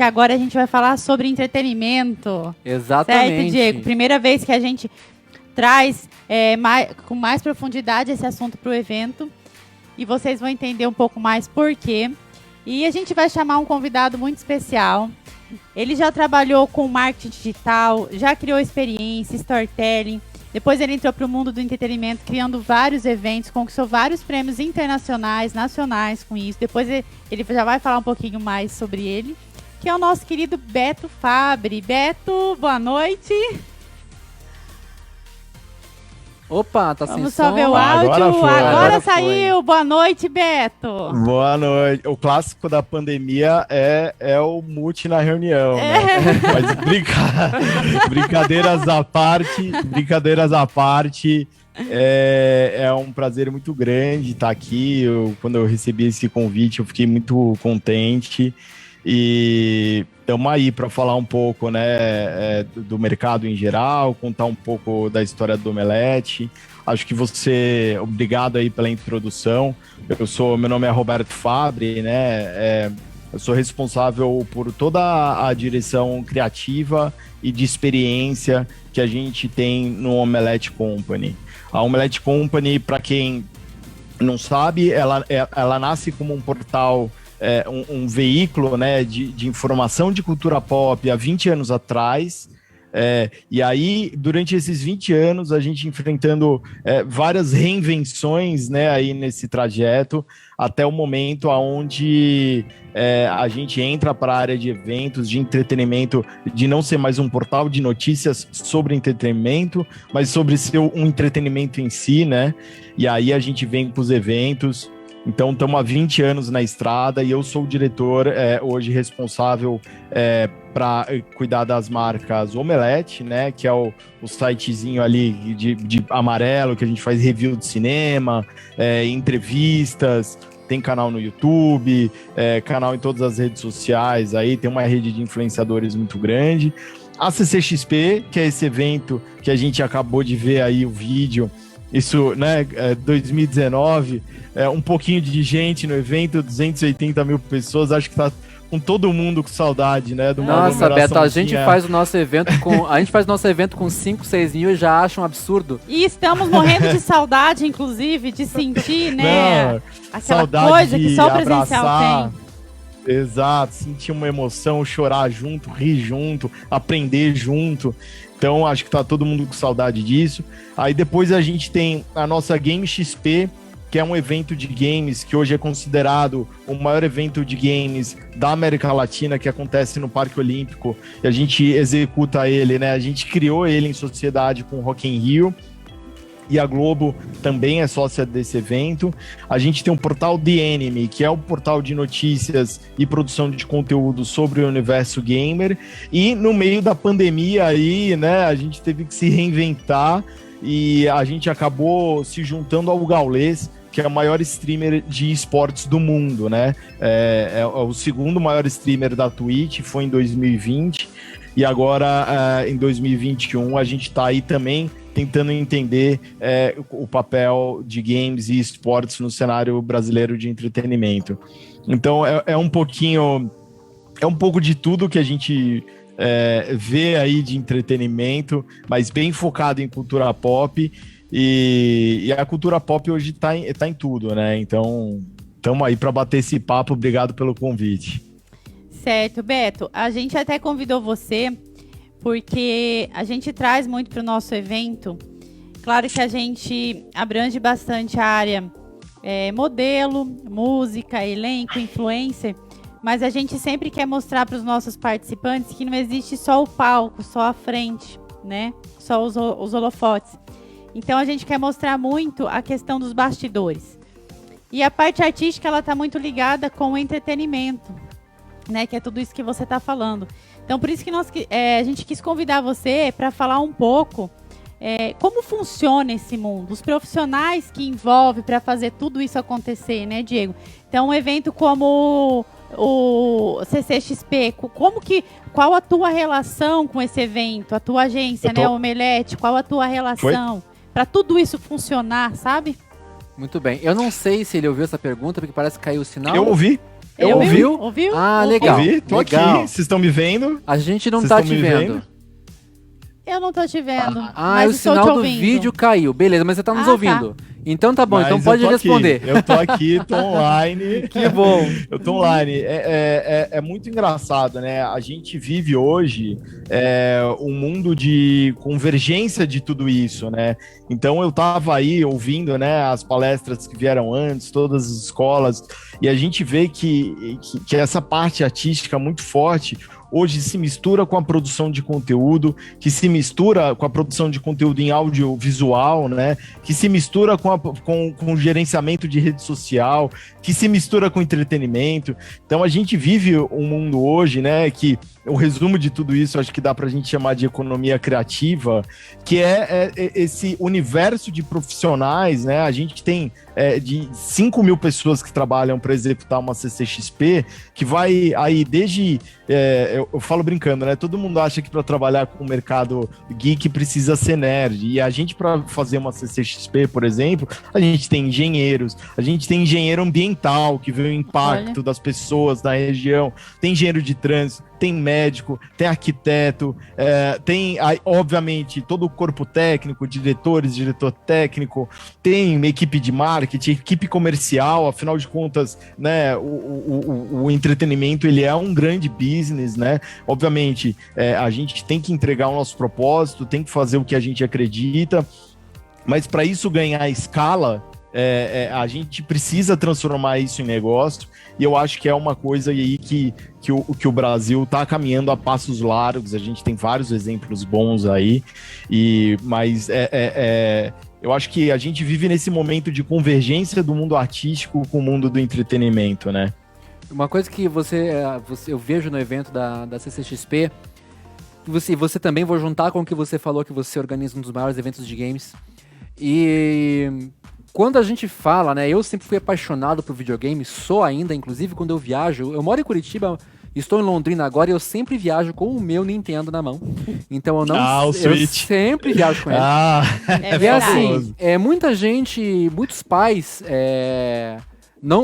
que agora a gente vai falar sobre entretenimento. Exatamente. Certo, Diego? Primeira vez que a gente traz com mais profundidade esse assunto para o evento. E vocês vão entender um pouco mais por quê. E a gente vai chamar um convidado muito especial. Ele já trabalhou com marketing digital, já criou experiência, storytelling. Depois ele entrou para o mundo do entretenimento, criando vários eventos, conquistou vários prêmios internacionais, nacionais com isso. Depois ele já vai falar um pouquinho mais sobre ele, que é o nosso querido Beto Fabbri. Beto, boa noite. Opa, tá sem som. Vamos só ver o áudio. Agora saiu. Foi. Boa noite, Beto. Boa noite. O clássico da pandemia é o mute na reunião, né? Mas brincadeiras à parte, é um prazer muito grande estar aqui. Quando eu recebi esse convite, eu fiquei muito contente. E estamos aí para falar um pouco, né, do mercado em geral, contar um pouco da história do Omelete. Acho que obrigado aí pela introdução. Meu nome é Roberto Fabbri, né? Eu sou responsável por toda a direção criativa e de experiência que a gente tem no Omelete Company. A Omelete Company, para quem não sabe, ela nasce como um portal, um veículo, né, de informação de cultura pop há 20 anos atrás. E aí, durante esses 20 anos, a gente enfrentando várias reinvenções, né, aí nesse trajeto, até o momento onde a gente entra para a área de eventos, de entretenimento, de não ser mais um portal de notícias sobre entretenimento, mas sobre ser um entretenimento em si, né? E aí a gente vem para os eventos. Então, estamos há 20 anos na estrada e eu sou o diretor hoje responsável para cuidar das marcas Omelete, né, que é o sitezinho ali de amarelo, que a gente faz review de cinema, entrevistas, tem canal no YouTube, canal em todas as redes sociais, aí tem uma rede de influenciadores muito grande. A CCXP, que é esse evento que a gente acabou de ver aí o vídeo, isso, né, 2019, um pouquinho de gente no evento, 280 mil pessoas, acho que tá com todo mundo com saudade, né? Nossa, Beto, a gente faz o nosso evento com 5, 6 mil e já acha um absurdo. E estamos morrendo de saudade, inclusive, de sentir, né? Não, aquela coisa que só o presencial abraçar, tem. Exato, sentir uma emoção, chorar junto, rir junto, aprender junto. Então, acho que tá todo mundo com saudade disso. Aí depois a gente tem a nossa Game XP, que é um evento de games que hoje é considerado o maior evento de games da América Latina, que acontece no Parque Olímpico. E a gente executa ele, né? A gente criou ele em sociedade com o Rock in Rio. E a Globo também é sócia desse evento. A gente tem um portal The Enemy, que é o portal de notícias e produção de conteúdo sobre o universo gamer. E no meio da pandemia aí, né, a gente teve que se reinventar e a gente acabou se juntando ao Gaules, que é o maior streamer de esportes do mundo, né? É o segundo maior streamer da Twitch, foi em 2020. E agora, em 2021, a gente está aí também tentando entender o papel de games e esportes no cenário brasileiro de entretenimento. Então, é um pouco de tudo que a gente vê aí de entretenimento, mas bem focado em cultura pop. E a cultura pop hoje tá em tudo, né? Então, estamos aí para bater esse papo. Obrigado pelo convite. Certo, Beto. A gente até convidou você porque a gente traz muito para o nosso evento. Claro que a gente abrange bastante a área modelo, música, elenco, influencer, mas a gente sempre quer mostrar para os nossos participantes que não existe só o palco, só a frente, né? Só os holofotes. Então a gente quer mostrar muito a questão dos bastidores. E a parte artística, ela está muito ligada com o entretenimento, né? Que é tudo isso que você está falando. Então, por isso que a gente quis convidar você para falar um pouco como funciona esse mundo, os profissionais que envolve para fazer tudo isso acontecer, né, Diego? Então, um evento como o CCXP, qual a tua relação com esse evento, a tua agência, né, Omelete, qual a tua relação para tudo isso funcionar, sabe? Muito bem. Eu não sei se ele ouviu essa pergunta, porque parece que caiu o sinal. Eu ouvi. Ouviu? Ouviu? Ah, legal. Ouvi, tô legal. aqui, vocês estão me vendo? A gente não Vocês tá estão te me vendo. Eu não tô te vendo. Ah, mas o estou sinal te do ouvindo. vídeo caiu. Beleza, mas você tá nos Ah, ouvindo. Então tá bom, Mas então eu pode tô responder. Aqui, eu tô aqui, tô online. Que bom. Eu tô online. É muito engraçado, né? A gente vive hoje um mundo de convergência de tudo isso, né? Então eu tava aí ouvindo, né, as palestras que vieram antes, todas as escolas, e a gente vê que essa parte artística muito forte hoje se mistura com a produção de conteúdo, que se mistura com a produção de conteúdo em audiovisual, né? Que se mistura com o gerenciamento de rede social, que se mistura com entretenimento. Então a gente vive um mundo hoje, né, que o resumo de tudo isso, acho que dá para a gente chamar de economia criativa, que é esse universo de profissionais, né? A gente tem de 5 mil pessoas que trabalham para executar uma CCXP, que vai aí desde... eu falo brincando, né? Todo mundo acha que para trabalhar com o mercado geek precisa ser nerd. E a gente, para fazer uma CCXP, por exemplo, a gente tem engenheiros, a gente tem engenheiro ambiental, que vê o impacto das pessoas na região, tem engenheiro de trânsito, tem médico, tem arquiteto, tem, obviamente, todo o corpo técnico, diretores, diretor técnico, tem uma equipe de marketing, equipe comercial, afinal de contas, né, o entretenimento, ele é um grande business, né? Obviamente, a gente tem que entregar o nosso propósito, tem que fazer o que a gente acredita, mas para isso ganhar escala, a gente precisa transformar isso em negócio, e eu acho que é uma coisa aí que o Brasil está caminhando a passos largos. A gente tem vários exemplos bons aí, mas eu acho que a gente vive nesse momento de convergência do mundo artístico com o mundo do entretenimento, né? Uma coisa que eu vejo no evento da CCXP, você também, vou juntar com o que você falou, que você organiza um dos maiores eventos de games, e quando a gente fala, né, eu sempre fui apaixonado por videogame, sou ainda, inclusive quando eu viajo, eu moro em Curitiba, estou em Londrina agora e eu sempre viajo com o meu Nintendo na mão. Então eu sempre viajo com ele. É e assim, muita gente, muitos pais,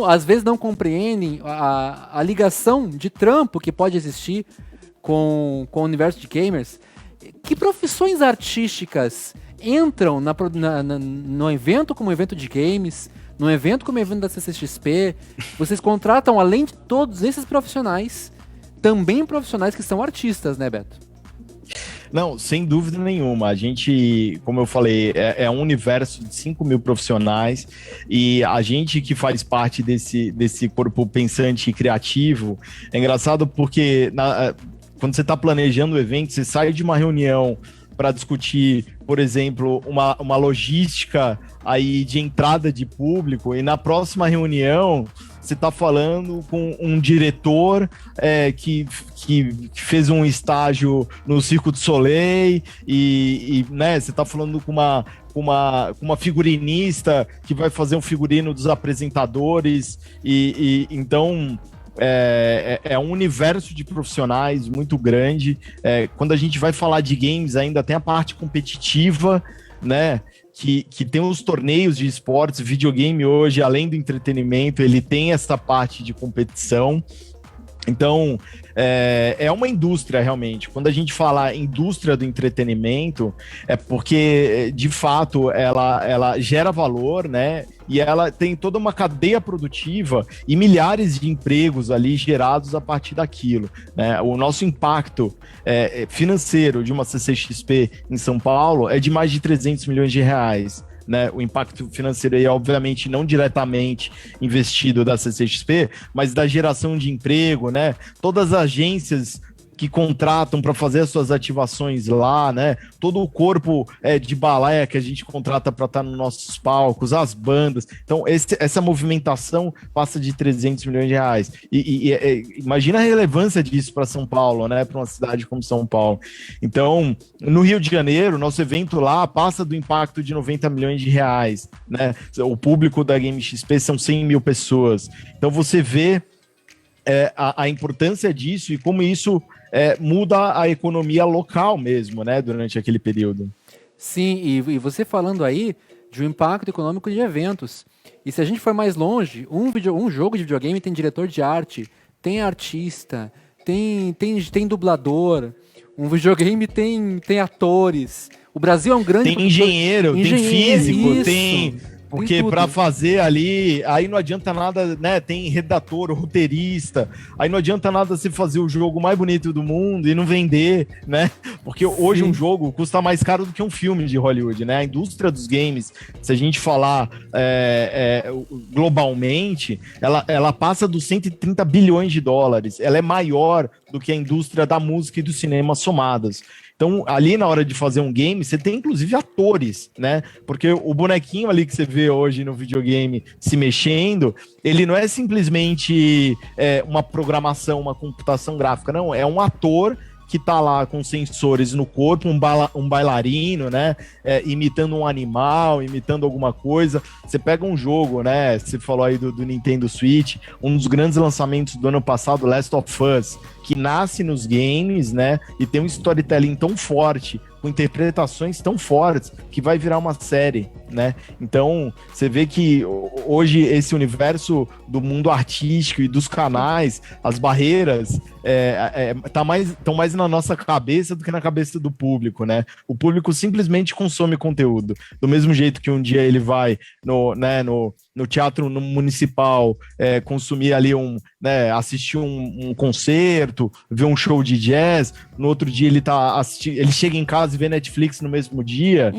às vezes não compreendem a ligação de trampo que pode existir com o universo de gamers. Que profissões artísticas entram no evento como evento de games, no evento como evento da CCXP? Vocês contratam, além de todos esses profissionais, também profissionais que são artistas, né, Beto? Não, sem dúvida nenhuma. A gente, como eu falei, é um universo de 5 mil profissionais, e a gente que faz parte desse corpo pensante e criativo, é engraçado porque quando você está planejando o evento, você sai de uma reunião para discutir, por exemplo, uma logística aí de entrada de público, e na próxima reunião você está falando com um diretor que fez um estágio no Circo du Soleil, né, você está falando com uma figurinista que vai fazer um figurino dos apresentadores, então é um universo de profissionais muito grande. Quando a gente vai falar de games, ainda tem a parte competitiva, né? Que tem os torneios de esportes. Videogame hoje, além do entretenimento, ele tem essa parte de competição. Então, é uma indústria, realmente. Quando a gente fala indústria do entretenimento, é porque, de fato, ela gera valor, né? E ela tem toda uma cadeia produtiva e milhares de empregos ali gerados a partir daquilo, né? O nosso impacto financeiro de uma CCXP em São Paulo é de mais de 300 milhões de reais. Né, o impacto financeiro aí, obviamente, não diretamente investido da CCXP, mas da geração de emprego, né? Todas as agências que contratam para fazer as suas ativações lá, né? Todo o corpo de balaia que a gente contrata para estar nos nossos palcos, as bandas. Então, essa movimentação passa de 300 milhões de reais. Imagina a relevância disso para São Paulo, né? Para uma cidade como São Paulo. Então, no Rio de Janeiro, nosso evento lá passa do impacto de 90 milhões de reais, né? O público da Game XP são 100 mil pessoas. Então, você vê a importância disso e como isso muda a economia local mesmo, né, durante aquele período. Sim, e você falando aí de um impacto econômico de eventos. E se a gente for mais longe, um jogo de videogame tem diretor de arte, tem artista, tem dublador, um videogame tem atores. O Brasil é um grande... Tem engenheiro, tem físico, isso. tem... Porque para fazer ali, aí não adianta nada, né? Tem redator, roteirista, aí não adianta nada você fazer o jogo mais bonito do mundo e não vender, né? Porque hoje um jogo custa mais caro do que um filme de Hollywood, né? A indústria dos games, se a gente falar globalmente, ela passa dos 130 bilhões de dólares. Ela é maior do que a indústria da música e do cinema somadas. Então, ali na hora de fazer um game, você tem inclusive atores, né? Porque o bonequinho ali que você vê hoje no videogame se mexendo, ele não é simplesmente uma programação, uma computação gráfica, não. É um ator que tá lá com sensores no corpo, um bailarino, né? Imitando um animal, imitando alguma coisa. Você pega um jogo, né? Você falou aí do Nintendo Switch, um dos grandes lançamentos do ano passado, Last of Us, que nasce nos games, né? E tem um storytelling tão forte, com interpretações tão fortes, que vai virar uma série, né? Então, você vê que hoje esse universo do mundo artístico e dos canais, as barreiras estão mais na nossa cabeça do que na cabeça do público, né? O público simplesmente consome conteúdo. Do mesmo jeito que um dia ele vai no teatro municipal consumir ali assistir um concerto, ver um show de jazz, no outro dia ele chega em casa e vê Netflix no mesmo dia,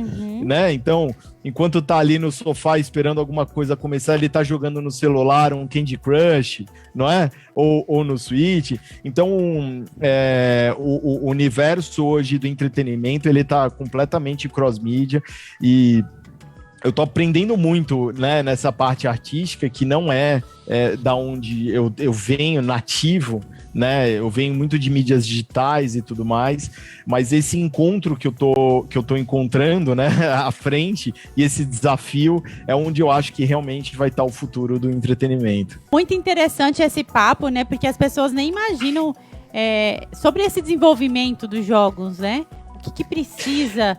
né? Então, enquanto tá ali no sofá esperando alguma coisa começar, ele tá jogando no celular um Candy Crush, não é? Ou no Switch. Então, o universo hoje do entretenimento, ele tá completamente cross-mídia e eu tô aprendendo muito, né, nessa parte artística, que não da onde eu venho nativo, né? Eu venho muito de mídias digitais e tudo mais, mas esse encontro que eu tô encontrando, né, à frente, e esse desafio é onde eu acho que realmente vai estar o futuro do entretenimento. Muito interessante esse papo, né? Porque as pessoas nem imaginam sobre esse desenvolvimento dos jogos, né? O que precisa...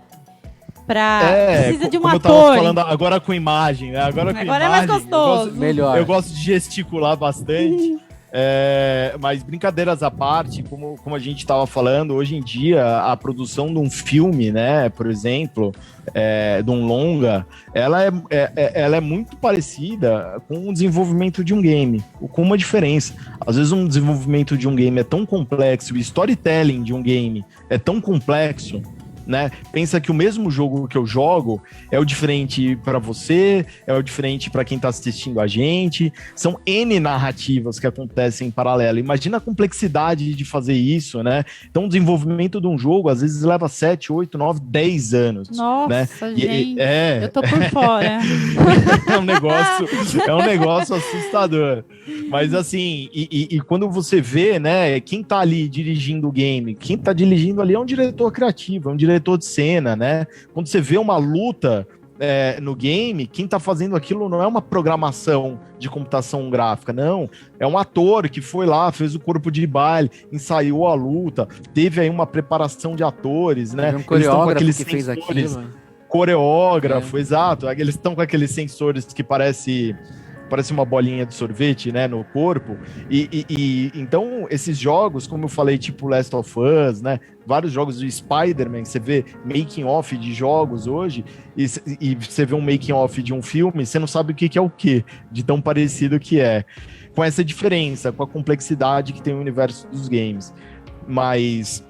precisa de um como ator. Eu tava falando agora com imagem, né? Agora é mais gostoso. Melhor. Eu gosto de gesticular bastante. Mas brincadeiras à parte, como a gente estava falando, hoje em dia a produção de um filme, né, por exemplo, de um longa, ela é muito parecida com o desenvolvimento de um game, com uma diferença. Às vezes um desenvolvimento de um game é tão complexo, o storytelling de um game é tão complexo, né? Pensa que o mesmo jogo que eu jogo é o diferente para você, é o diferente para quem está assistindo a gente. São N narrativas que acontecem em paralelo. Imagina a complexidade de fazer isso, né? Então, o desenvolvimento de um jogo às vezes leva 7, 8, 9, 10 anos. Nossa, né? gente, eu tô por fora. É um negócio assustador. Mas assim, e quando você vê, né, quem tá ali dirigindo o game, quem tá dirigindo ali é um diretor criativo, é um diretor de cena, né? Quando você vê uma luta no game, quem tá fazendo aquilo não é uma programação de computação gráfica, não. É um ator que foi lá, fez o corpo de baile, ensaiou a luta, teve aí uma preparação de atores, né? Um coreógrafo que fez aquilo. Coreógrafo, exato. Eles estão com aqueles sensores que parece uma bolinha de sorvete, né, no corpo, e então esses jogos, como eu falei, tipo Last of Us, né, vários jogos de Spider-Man, você vê making off de jogos hoje, e você vê um making off de um filme, você não sabe o que é o que, de tão parecido que é, com essa diferença, com a complexidade que tem o universo dos games, mas...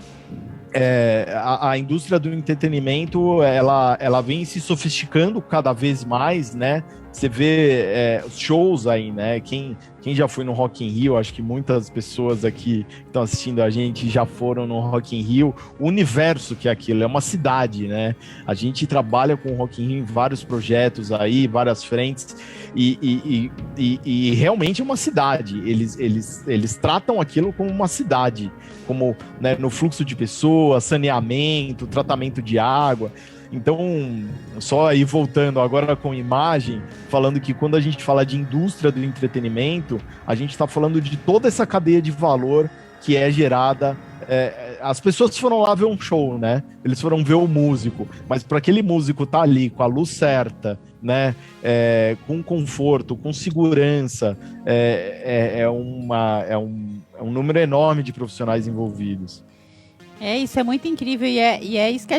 a indústria do entretenimento, ela vem se sofisticando cada vez mais, né? Você vê os shows aí, né? Quem já foi no Rock in Rio, acho que muitas pessoas aqui que estão assistindo a gente já foram no Rock in Rio. O universo que é aquilo, é uma cidade, né? A gente trabalha com o Rock in Rio em vários projetos aí, várias frentes, e realmente é uma cidade. Eles tratam aquilo como uma cidade, como, né, no fluxo de pessoas, saneamento, tratamento de água. Então, só aí voltando agora com imagem, falando que quando a gente fala de indústria do entretenimento, a gente está falando de toda essa cadeia de valor que é gerada. As pessoas foram lá ver um show, né? Eles foram ver o músico, mas para aquele músico estar ali com a luz certa, né? Com conforto, com segurança, é um número enorme de profissionais envolvidos. Isso é muito incrível e é isso que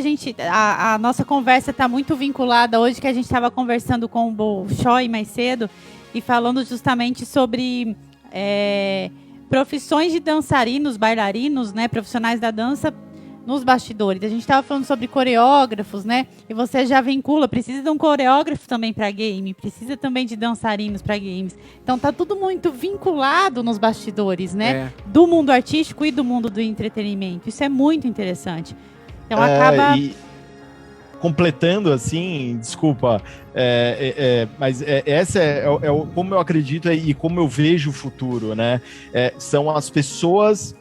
a nossa conversa está muito vinculada hoje, que a gente estava conversando com o Bolshoi mais cedo e falando justamente sobre profissões de dançarinos, bailarinos, né, profissionais da dança nos bastidores. A gente estava falando sobre coreógrafos, né? E você já vincula, precisa de um coreógrafo também para game, precisa também de dançarinos para games. Então tá tudo muito vinculado nos bastidores, né? Do mundo artístico e do mundo do entretenimento. Isso é muito interessante. Então acaba... Completando assim, desculpa, mas essa como eu acredito e como eu vejo o futuro, né? São as pessoas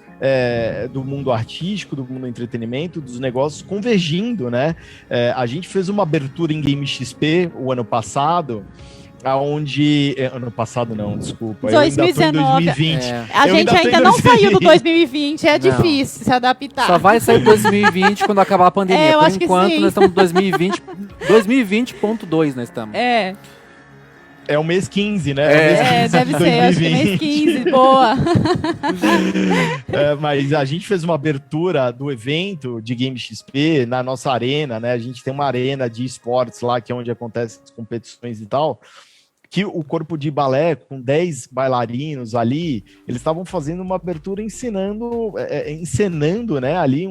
do mundo artístico, do mundo do entretenimento, dos negócios convergindo, né? A gente fez uma abertura em Game XP o ano passado, aonde... ano passado não, desculpa. 2019. Eu ainda tô em 2020. A gente ainda não saiu do 2020, difícil se adaptar. Só vai sair 2020 quando acabar a pandemia. Eu Por acho enquanto, que sim. nós estamos em 2020.2 nós estamos. É o mês 15, né? Deve ser, acho que mês 15, boa. Mas a gente fez uma abertura do evento de Game XP na nossa arena, né? A gente tem uma arena de esportes lá, que é onde acontecem as competições e tal, que o corpo de balé, com 10 bailarinos ali, eles estavam fazendo uma abertura encenando, né, ali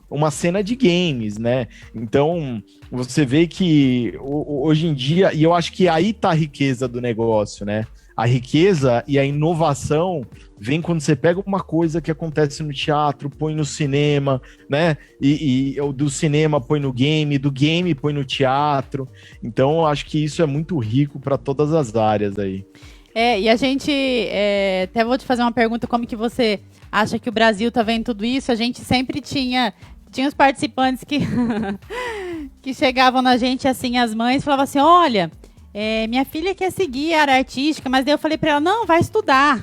uma cena de games, né? Então, você vê que hoje em dia, e eu acho que aí tá a riqueza do negócio, né? A riqueza e a inovação vem quando você pega uma coisa que acontece no teatro, põe no cinema, né? E do cinema põe no game, do game põe no teatro. Então, eu acho que isso é muito rico para todas as áreas aí. E a gente, até vou te fazer uma pergunta, como que você acha que o Brasil tá vendo tudo isso? A gente sempre tinha os participantes que, que chegavam na gente, assim, as mães, falavam assim, olha... minha filha quer seguir a área artística, mas daí eu falei pra ela, não, vai estudar.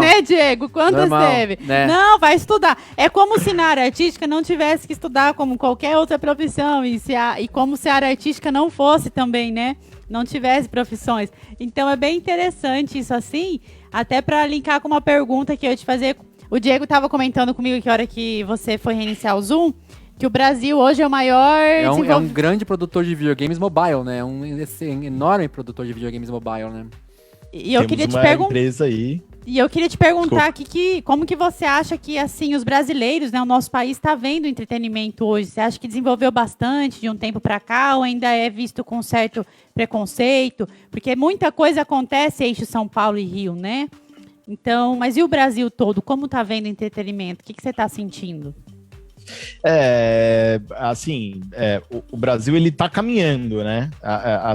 Né, Diego? Quantas teve? Né? Não, vai estudar. É como se na área artística não tivesse que estudar como qualquer outra profissão, e como se a área artística não fosse também, né? Não tivesse profissões. Então é bem interessante isso assim, até pra linkar com uma pergunta que eu ia te fazer. O Diego tava comentando comigo que a hora que você foi reiniciar o Zoom, que o Brasil hoje é o maior... É um grande produtor de videogames mobile, né? Um enorme produtor de videogames mobile, né? E eu queria te perguntar... empresa aí. E eu queria te perguntar aqui como que você acha que, assim, os brasileiros, né? O nosso país está vendo entretenimento hoje. Você acha que desenvolveu bastante de um tempo para cá ou ainda é visto com certo preconceito? Porque muita coisa acontece eixo São Paulo e Rio, né? Então, mas e o Brasil todo? Como está vendo entretenimento? O que você está sentindo? O Brasil ele tá caminhando, né?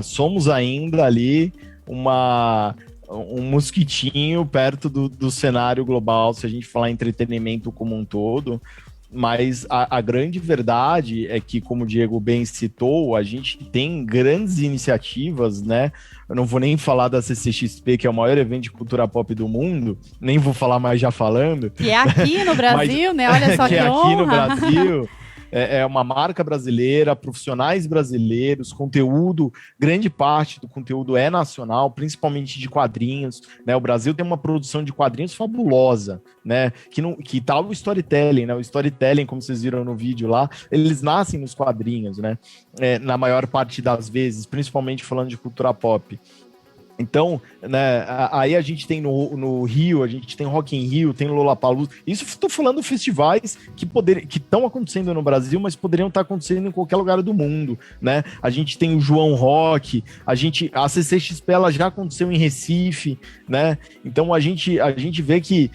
Somos ainda ali um mosquitinho perto do cenário global, se a gente falar entretenimento como um todo. Mas a grande verdade é que, como o Diego bem citou, a gente tem grandes iniciativas, né? Eu não vou nem falar da CCXP, que é o maior evento de cultura pop do mundo, nem vou falar mais já falando. Que é aqui no Brasil, né? Olha só que honra. Aqui no Brasil. É uma marca brasileira, profissionais brasileiros, conteúdo, grande parte do conteúdo é nacional, principalmente de quadrinhos, né? O Brasil tem uma produção de quadrinhos fabulosa, né? Que tal o storytelling, né? O storytelling, como vocês viram no vídeo lá, eles nascem nos quadrinhos, né? Na maior parte das vezes, principalmente falando de cultura pop. Então, né, aí a gente tem no Rio, a gente tem Rock in Rio, tem Lollapalooza. Isso estou falando festivais que estão acontecendo no Brasil, mas poderiam estar acontecendo em qualquer lugar do mundo, né? A gente tem o João Rock, a CCXP ela já aconteceu em Recife, né? Então a gente vê que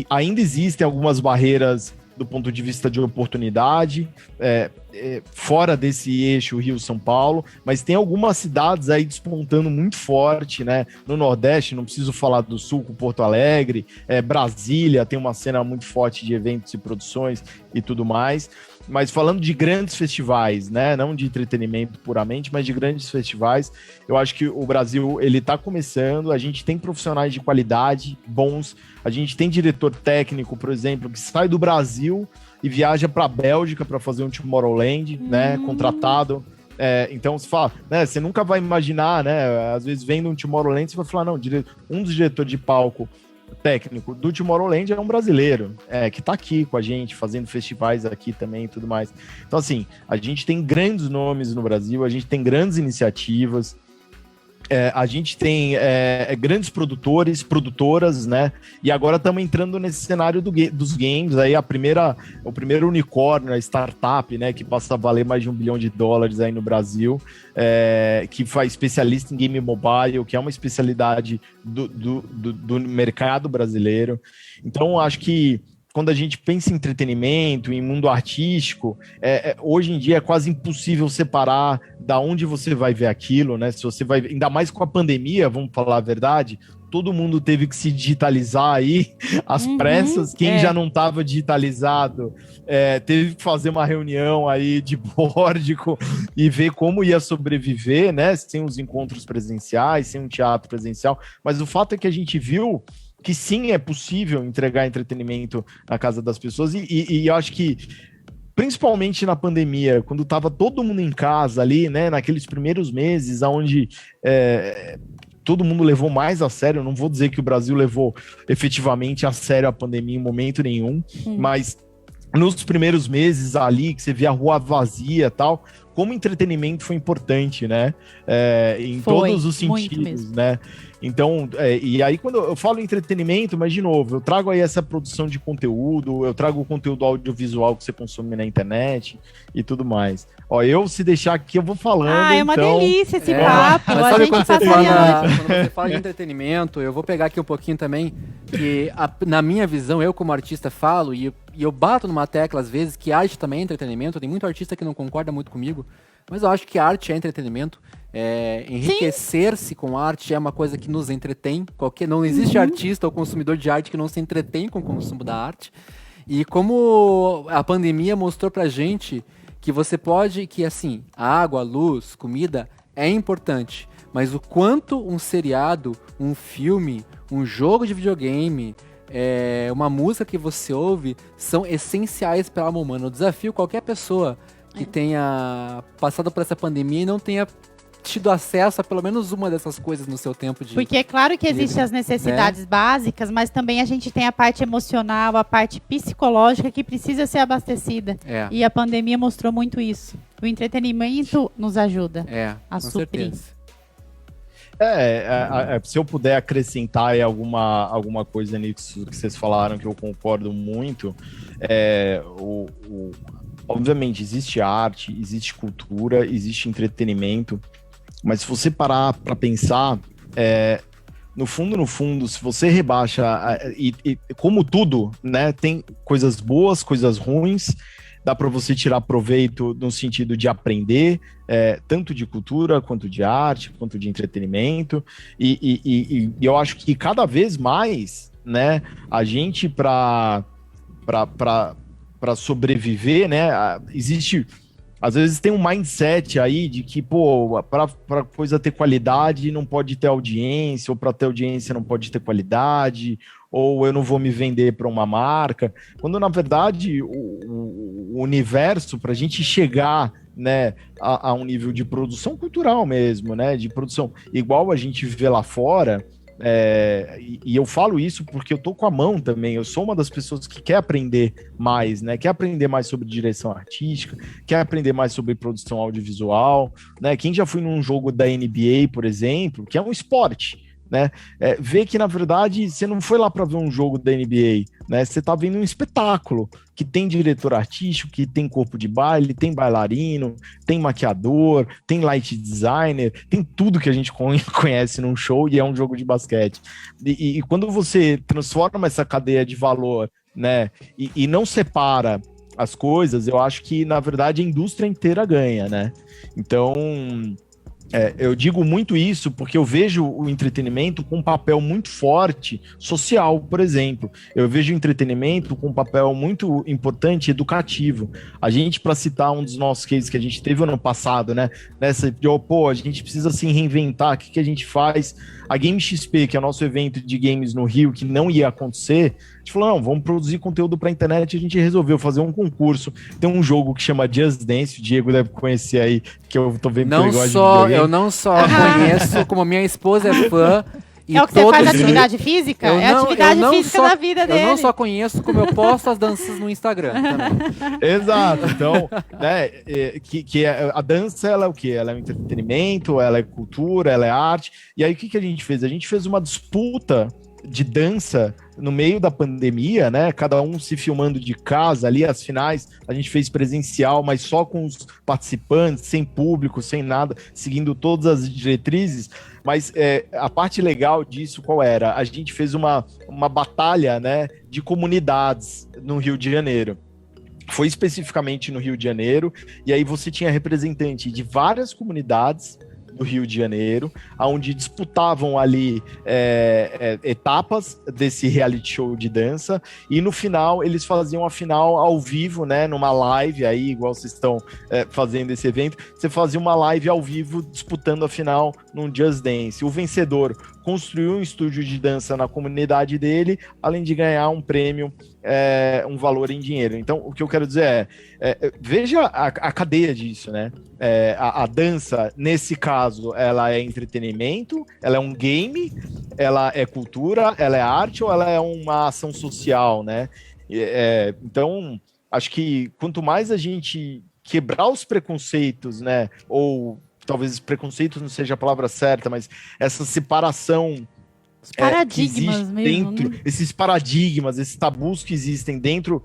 ainda existem algumas barreiras do ponto de vista de oportunidade, fora desse eixo Rio-São Paulo, mas tem algumas cidades aí despontando muito forte, né? No Nordeste, não preciso falar do Sul, com Porto Alegre, Brasília tem uma cena muito forte de eventos e produções e tudo mais. Mas falando de grandes festivais, né? Não de entretenimento puramente, mas de grandes festivais, eu acho que o Brasil, ele tá começando, a gente tem profissionais de qualidade bons, a gente tem diretor técnico, por exemplo, que sai do Brasil e viaja para a Bélgica para fazer um Tomorrowland, né, contratado. Então você fala, né, você nunca vai imaginar, né, às vezes vendo um Tomorrowland, você vai falar, não, um dos diretores de palco técnico do Tomorrowland é um brasileiro, que tá aqui com a gente, fazendo festivais aqui também e tudo mais. Então, assim, a gente tem grandes nomes no Brasil, a gente tem grandes iniciativas, a gente tem grandes produtores, produtoras, né? E agora estamos entrando nesse cenário dos games. Aí o primeiro unicórnio, a startup, né? Que passa a valer mais de $1 bilhão aí no Brasil, que faz especialista em game mobile, que é uma especialidade do mercado brasileiro. Então, acho que quando a gente pensa em entretenimento, em mundo artístico, hoje em dia é quase impossível separar da onde você vai ver aquilo, né? Se você vai, ainda mais com a pandemia, vamos falar a verdade, todo mundo teve que se digitalizar aí, às pressas. Quem já não estava digitalizado teve que fazer uma reunião aí de board e ver como ia sobreviver, né? Sem os encontros presenciais, sem um teatro presencial. Mas o fato é que a gente viu que sim, é possível entregar entretenimento na casa das pessoas, e eu acho que, principalmente na pandemia, quando estava todo mundo em casa ali, né, naqueles primeiros meses, onde todo mundo levou mais a sério, não vou dizer que o Brasil levou efetivamente a sério a pandemia em momento nenhum, mas nos primeiros meses ali, que você via a rua vazia e tal, como entretenimento foi importante, né? Em todos os sentidos, né? Então, e aí quando eu falo entretenimento, mas de novo, eu trago aí essa produção de conteúdo, eu trago o conteúdo audiovisual que você consome na internet e tudo mais. Ó, se deixar aqui, eu vou falando. É uma delícia esse papo. Mas a sabe gente quando você passaria fala de entretenimento, eu vou pegar aqui um pouquinho também, que na minha visão, eu como artista falo, e eu bato numa tecla às vezes, que arte também é entretenimento. Tem muito artista que não concorda muito comigo, mas eu acho que arte é entretenimento. Enriquecer-se com arte é uma coisa que nos entretém. Não existe artista ou consumidor de arte que não se entretém com o consumo da arte. E como a pandemia mostrou pra gente que você pode, que assim, água, luz, comida é importante, mas o quanto um seriado, um filme, um jogo de videogame, uma música que você ouve são essenciais para a alma humana. Eu desafio qualquer pessoa que tenha passado por essa pandemia e não tenha tido acesso a pelo menos uma dessas coisas no seu tempo de... Porque é claro que existem as necessidades básicas, mas também a gente tem a parte emocional, a parte psicológica que precisa ser abastecida. E a pandemia mostrou muito isso. O entretenimento nos ajuda a suprir. Certeza. Se eu puder acrescentar aí alguma coisa nisso que vocês falaram, que eu concordo muito, obviamente existe arte, existe cultura, existe entretenimento, mas se você parar para pensar, no fundo, se você rebaixa, e como tudo, né, tem coisas boas, coisas ruins, dá para você tirar proveito no sentido de aprender, tanto de cultura, quanto de arte, quanto de entretenimento, e eu acho que cada vez mais, né, a gente para sobreviver, né, existe... Às vezes tem um mindset aí de que, para coisa ter qualidade não pode ter audiência, ou para ter audiência não pode ter qualidade, ou eu não vou me vender para uma marca, quando na verdade o universo, para a gente chegar, né, a um nível de produção cultural mesmo, né, de produção igual a gente vê lá fora, e eu falo isso porque eu tô com a mão também, eu sou uma das pessoas que quer aprender mais, né? Quer aprender mais sobre direção artística, quer aprender mais sobre produção audiovisual, né? Quem já foi num jogo da NBA, por exemplo, que é um esporte, né? Vê que, na verdade, você não foi lá para ver um jogo da NBA, né? Você tá vendo um espetáculo que tem diretor artístico, que tem corpo de baile, tem bailarino, tem maquiador, tem light designer, tem tudo que a gente conhece num show, e é um jogo de basquete. E quando você transforma essa cadeia de valor, né, e não separa as coisas, eu acho que, na verdade, a indústria inteira ganha, né? Então... Eu digo muito isso porque eu vejo o entretenimento com um papel muito forte social, por exemplo. Eu vejo o entretenimento com um papel muito importante educativo. A gente, para citar um dos nossos cases que a gente teve ano passado, né? Nessa, a gente precisa se reinventar, o que a gente faz? A Game XP, que é o nosso evento de games no Rio, que não ia acontecer, a gente falou, não, vamos produzir conteúdo para a internet, a gente resolveu fazer um concurso. Tem um jogo que chama Just Dance, o Diego deve conhecer aí, que eu tô vendo que ele gosta de videogame. Eu não só conheço, como minha esposa é fã. E é o que você faz atividade física? É a atividade física da vida dele. Eu não só conheço, como eu posto as danças no Instagram também. Exato. Então, né, a dança, ela é o quê? Ela é um entretenimento, ela é cultura, ela é arte. E aí, o que a gente fez? A gente fez uma disputa de dança no meio da pandemia, né? Cada um se filmando de casa ali, as finais a gente fez presencial, mas só com os participantes, sem público, sem nada, seguindo todas as diretrizes. Mas a parte legal disso qual era? A gente fez uma batalha, né, de comunidades no Rio de Janeiro. Foi especificamente no Rio de Janeiro, e aí você tinha representante de várias comunidades do Rio de Janeiro, onde disputavam ali etapas desse reality show de dança, e no final eles faziam a final ao vivo, né, numa live aí, igual vocês estão fazendo esse evento, você fazia uma live ao vivo disputando a final num Just Dance. O vencedor construiu um estúdio de dança na comunidade dele, além de ganhar um prêmio, um valor em dinheiro. Então, o que eu quero dizer veja a cadeia disso, né? A dança, nesse caso, ela é entretenimento, ela é um game, ela é cultura, ela é arte ou ela é uma ação social, né? Então, acho que quanto mais a gente quebrar os preconceitos, né? Ou talvez preconceitos não seja a palavra certa, mas essa separação, os paradigmas mesmo, dentro, né? Esses paradigmas, esses tabus que existem dentro,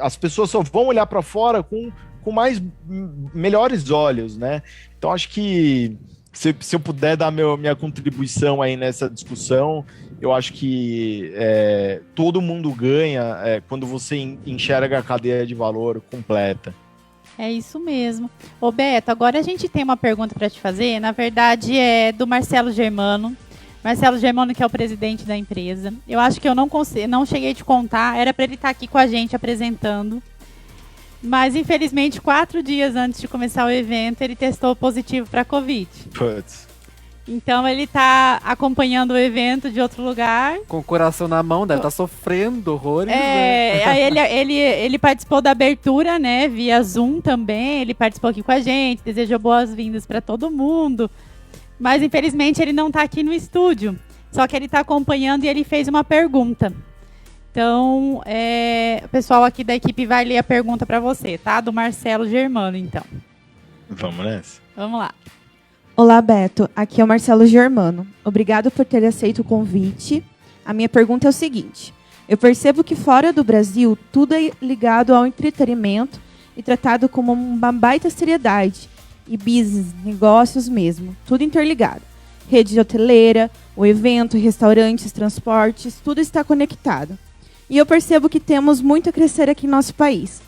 as pessoas só vão olhar para fora com melhores olhos, né? Então acho que se eu puder dar minha contribuição aí nessa discussão, eu acho que todo mundo ganha quando você enxerga a cadeia de valor completa. É isso mesmo. Ô Beto, agora a gente tem uma pergunta para te fazer. Na verdade, é do Marcelo Germano. Marcelo Germano, que é o presidente da empresa. Eu acho que eu não cheguei a te contar. Era para ele estar aqui com a gente apresentando. Mas, infelizmente, 4 dias antes de começar o evento, ele testou positivo para Covid. Putz. Então, ele está acompanhando o evento de outro lugar. Com o coração na mão, deve estar sofrendo horrores. Né? Aí ele participou da abertura, né, via Zoom também. Ele participou aqui com a gente, desejou boas-vindas para todo mundo. Mas, infelizmente, ele não está aqui no estúdio. Só que ele está acompanhando e ele fez uma pergunta. Então, o pessoal aqui da equipe vai ler a pergunta para você, tá? Do Marcelo Germano, então. Vamos nessa? Vamos lá. Olá, Beto. Aqui é o Marcelo Germano. Obrigado por ter aceito o convite. A minha pergunta é o seguinte. Eu percebo que fora do Brasil, tudo é ligado ao entretenimento e tratado como uma baita seriedade. E business, negócios mesmo. Tudo interligado. Rede hoteleira, o evento, restaurantes, transportes, tudo está conectado. E eu percebo que temos muito a crescer aqui em nosso país.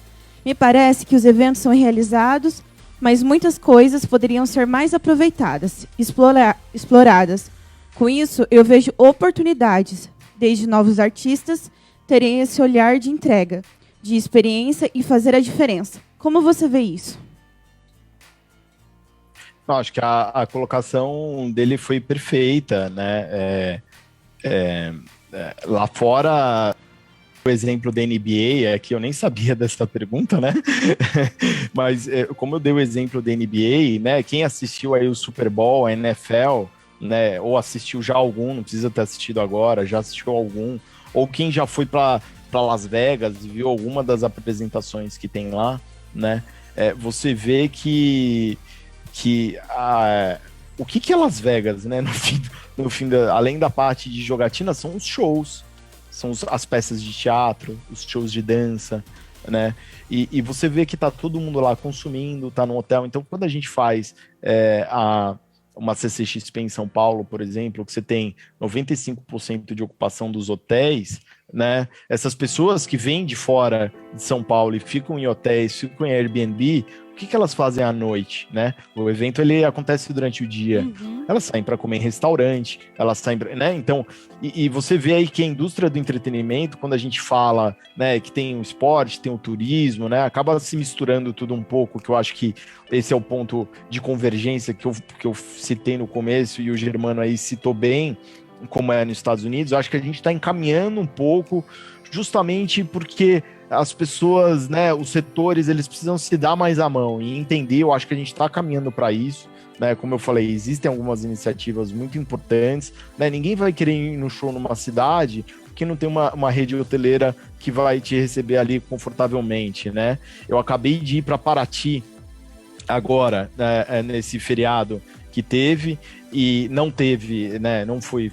Me parece que os eventos são realizados, mas muitas coisas poderiam ser mais aproveitadas, exploradas. Com isso, eu vejo oportunidades, desde novos artistas terem esse olhar de entrega, de experiência e fazer a diferença. Como você vê isso? Não, acho que a colocação dele foi perfeita, né? Lá fora, o exemplo da NBA, que eu nem sabia dessa pergunta, né? Mas como eu dei o exemplo da NBA, né? Quem assistiu aí o Super Bowl, a NFL, né? Ou assistiu já algum, não precisa ter assistido agora, já assistiu algum, ou quem já foi para Las Vegas e viu alguma das apresentações que tem lá, né? Você vê que o que é Las Vegas, né? No fim além da parte de jogatina, são os shows. São as peças de teatro, os shows de dança, né? E você vê que tá todo mundo lá consumindo, tá no hotel. Então, quando a gente faz uma CCXP em São Paulo, por exemplo, que você tem 95% de ocupação dos hotéis, né? Essas pessoas que vêm de fora de São Paulo e ficam em hotéis, ficam em Airbnb, o que elas fazem à noite, né? O evento ele acontece durante o dia. Elas saem para comer em restaurante, elas saem, né? Então, e você vê aí que a indústria do entretenimento, quando a gente fala, né, que tem o esporte, tem o turismo, né, acaba se misturando tudo um pouco, que eu acho que esse é o ponto de convergência que eu citei no começo e o Germano aí citou bem, como é nos Estados Unidos. Eu acho que a gente está encaminhando um pouco, justamente porque as pessoas, né, os setores, eles precisam se dar mais a mão e entender. Eu acho que a gente está caminhando para isso, né? Como eu falei, existem algumas iniciativas muito importantes, né? Ninguém vai querer ir no show numa cidade que não tem uma rede hoteleira que vai te receber ali confortavelmente, né? Eu acabei de ir para Paraty agora, né, nesse feriado que teve, e não teve, né? Não fui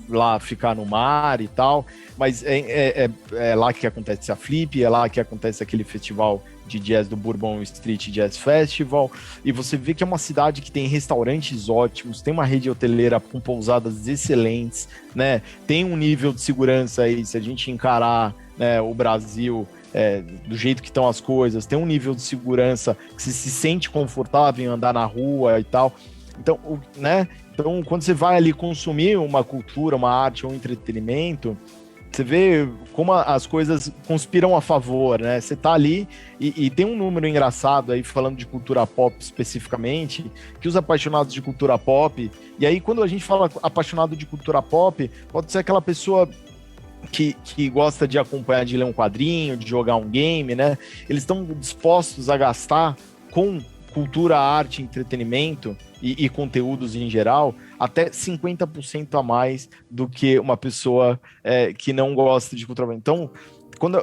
lá ficar no mar e tal, mas é lá que acontece a Flip, é lá que acontece aquele festival de jazz do Bourbon Street Jazz Festival, e você vê que é uma cidade que tem restaurantes ótimos, tem uma rede hoteleira com pousadas excelentes, né? Tem um nível de segurança aí, se a gente encarar, né, o Brasil do jeito que estão as coisas, tem um nível de segurança que se sente confortável em andar na rua e tal. Então, né? Então, quando você vai ali consumir uma cultura, uma arte ou um entretenimento, você vê como as coisas conspiram a favor, né? Você tá ali e tem um número engraçado aí, falando de cultura pop especificamente, que os apaixonados de cultura pop, e aí quando a gente fala apaixonado de cultura pop, pode ser aquela pessoa que gosta de acompanhar, de ler um quadrinho, de jogar um game, né? Eles estão dispostos a gastar com cultura, arte, entretenimento e conteúdos em geral, até 50% a mais do que uma pessoa que não gosta de cultura. Então, quando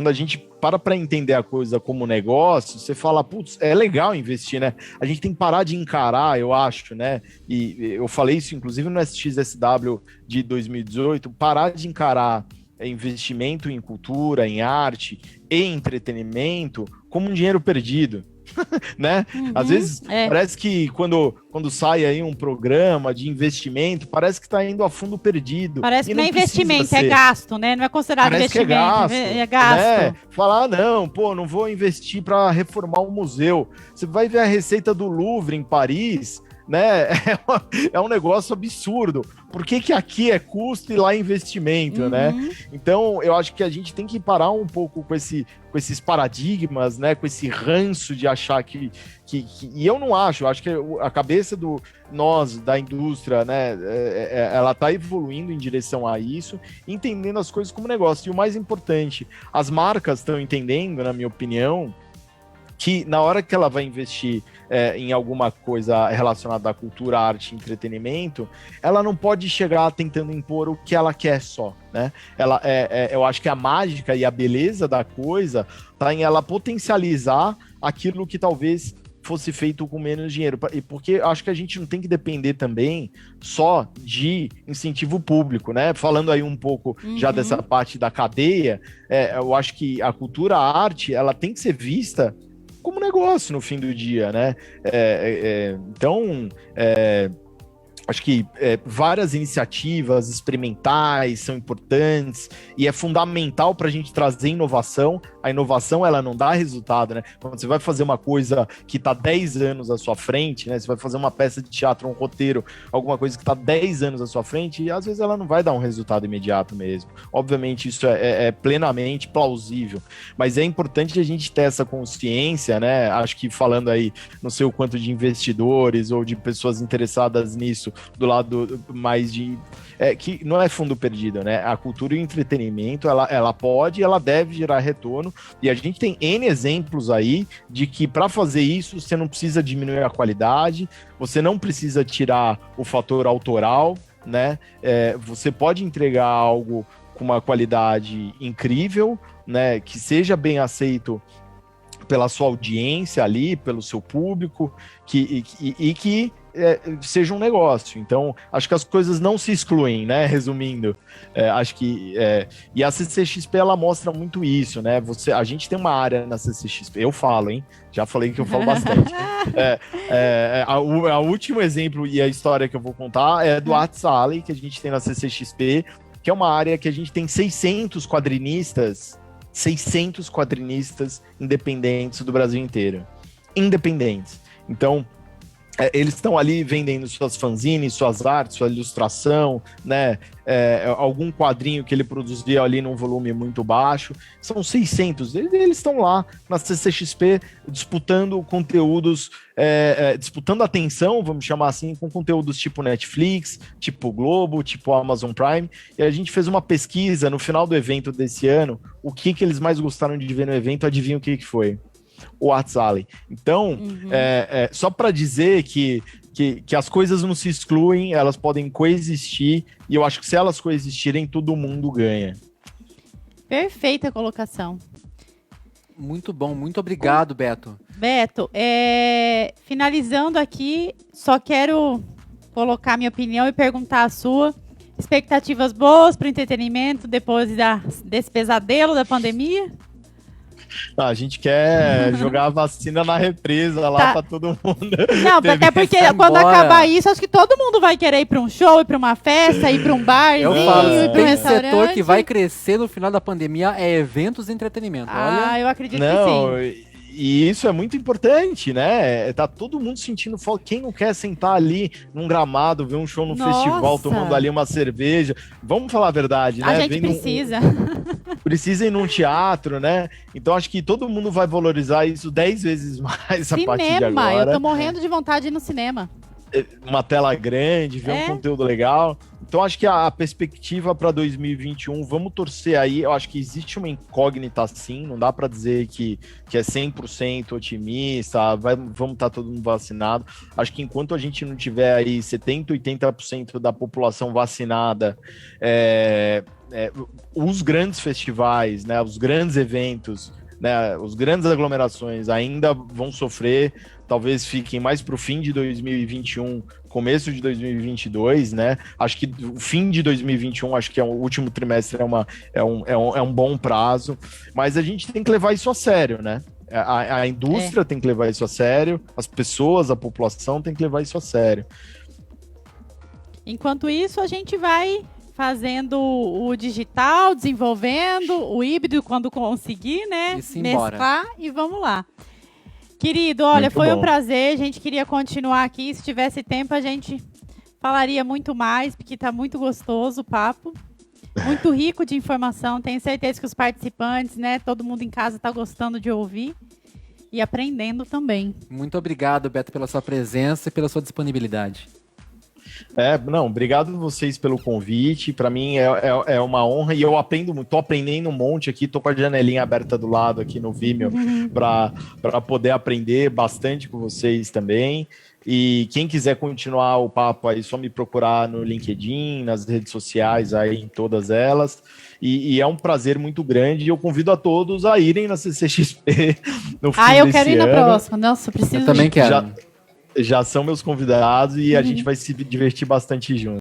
a gente para entender a coisa como negócio, você fala, putz, é legal investir, né? A gente tem que parar de encarar, eu acho, né? E eu falei isso, inclusive, no SXSW de 2018, parar de encarar investimento em cultura, em arte e entretenimento como um dinheiro perdido. Né? Às vezes parece que quando sai aí um programa de investimento, parece que está indo a fundo perdido. Parece que não é investimento, é gasto, né? Não é considerado parece investimento, é gasto. Né? Falar, não, não vou investir para reformar um museu. Você vai ver a receita do Louvre em Paris, né? É um negócio absurdo. Por que aqui é custo e lá é investimento, né? Então, eu acho que a gente tem que parar um pouco com esses paradigmas, né? Com esse ranço de achar que... E eu não acho, eu acho que a cabeça da indústria, né? Ela está evoluindo em direção a isso, entendendo as coisas como negócio. E o mais importante, as marcas estão entendendo, na minha opinião, que na hora que ela vai investir em alguma coisa relacionada à cultura, arte e entretenimento, ela não pode chegar tentando impor o que ela quer só, né? Eu acho que a mágica e a beleza da coisa tá em ela potencializar aquilo que talvez fosse feito com menos dinheiro, porque acho que a gente não tem que depender também só de incentivo público, né? Falando aí um pouco já dessa parte da cadeia, eu acho que a cultura, a arte, ela tem que ser vista como negócio no fim do dia, né? Então, acho que várias iniciativas experimentais são importantes e é fundamental para a gente trazer inovação. A inovação, ela não dá resultado, né? Quando você vai fazer uma coisa que está 10 anos à sua frente, né? Você vai fazer uma peça de teatro, um roteiro, alguma coisa que está 10 anos à sua frente, e às vezes ela não vai dar um resultado imediato mesmo. Obviamente, isso é plenamente plausível, mas é importante a gente ter essa consciência, né? Acho que falando aí, não sei o quanto de investidores ou de pessoas interessadas nisso, do lado mais de... que não é fundo perdido, né? A cultura e o entretenimento, ela pode e ela deve gerar retorno, e a gente tem N exemplos aí de que para fazer isso você não precisa diminuir a qualidade, você não precisa tirar o fator autoral, né? Você pode entregar algo com uma qualidade incrível, né? Que seja bem aceito pela sua audiência ali, pelo seu público, que seja um negócio. Então, acho que as coisas não se excluem, né? Resumindo, acho que... e a CCXP, ela mostra muito isso, né? A gente tem uma área na CCXP, eu falo, hein? Já falei que eu falo bastante. O último exemplo e a história que eu vou contar é do Art Alley, que a gente tem na CCXP, que é uma área que a gente tem 600 quadrinistas independentes do Brasil inteiro. Independentes. Então, eles estão ali vendendo suas fanzines, suas artes, sua ilustração, né? Algum quadrinho que ele produzia ali num volume muito baixo. São 600. Eles estão lá na CCXP disputando conteúdos, disputando atenção, vamos chamar assim, com conteúdos tipo Netflix, tipo Globo, tipo Amazon Prime. E a gente fez uma pesquisa no final do evento desse ano. O que eles mais gostaram de ver no evento? Adivinha o que foi? O WhatsApp. Então, só para dizer que as coisas não se excluem, elas podem coexistir, e eu acho que se elas coexistirem, todo mundo ganha. Perfeita colocação. Muito bom, muito obrigado, Beto. Beto, finalizando aqui, só quero colocar minha opinião e perguntar a sua. Expectativas boas para o entretenimento depois desse pesadelo da pandemia? A gente quer jogar a vacina na represa lá para todo mundo. Não, até porque quando acabar isso, acho que todo mundo vai querer ir para um show, ir para uma festa, ir para um bar, eu falo, ir para um tem restaurante. setor que vai crescer no final da pandemia é eventos e entretenimento. Olha. Eu acredito que sim. E isso é muito importante, né? Tá todo mundo sentindo falta. Quem não quer sentar ali num gramado, ver um show no festival, tomando ali uma cerveja? Vamos falar a verdade, né? A gente precisa. Precisa ir num teatro, né? Então acho que todo mundo vai valorizar isso 10 vezes mais a partir de agora. Eu tô morrendo de vontade de ir no cinema. Uma tela grande, ver um conteúdo legal. Então acho que a perspectiva para 2021, vamos torcer aí. Eu acho que existe uma incógnita sim, não dá para dizer que é 100% otimista, vamos estar todo mundo vacinado. Acho que enquanto a gente não tiver aí 70%, 80% da população vacinada, os grandes festivais, né, os grandes eventos, né, os grandes aglomerações ainda vão sofrer, talvez fiquem mais para o fim de 2021, começo de 2022, né? Acho que o fim de 2021, acho que o último trimestre é um bom prazo, mas a gente tem que levar isso a sério, né? A indústria tem que levar isso a sério, as pessoas, a população tem que levar isso a sério. Enquanto isso, a gente vai fazendo o digital, desenvolvendo o híbrido quando conseguir, né? Mesclar e vamos lá. Querido, olha, muito foi um prazer, a gente queria continuar aqui, se tivesse tempo a gente falaria muito mais, porque está muito gostoso o papo, muito rico de informação, tenho certeza que os participantes, né, todo mundo em casa está gostando de ouvir e aprendendo também. Muito obrigado, Beto, pela sua presença e pela sua disponibilidade. Obrigado a vocês pelo convite, para mim é uma honra e eu aprendo muito, tô aprendendo um monte aqui, tô com a janelinha aberta do lado aqui no Vimeo para poder aprender bastante com vocês também. E quem quiser continuar o papo aí, só me procurar no LinkedIn, nas redes sociais, aí em todas elas. E é um prazer muito grande e eu convido a todos a irem na CCXP no fim eu quero ir na próxima, nossa, preciso. Eu também quero. Já são meus convidados e a gente vai se divertir bastante junto.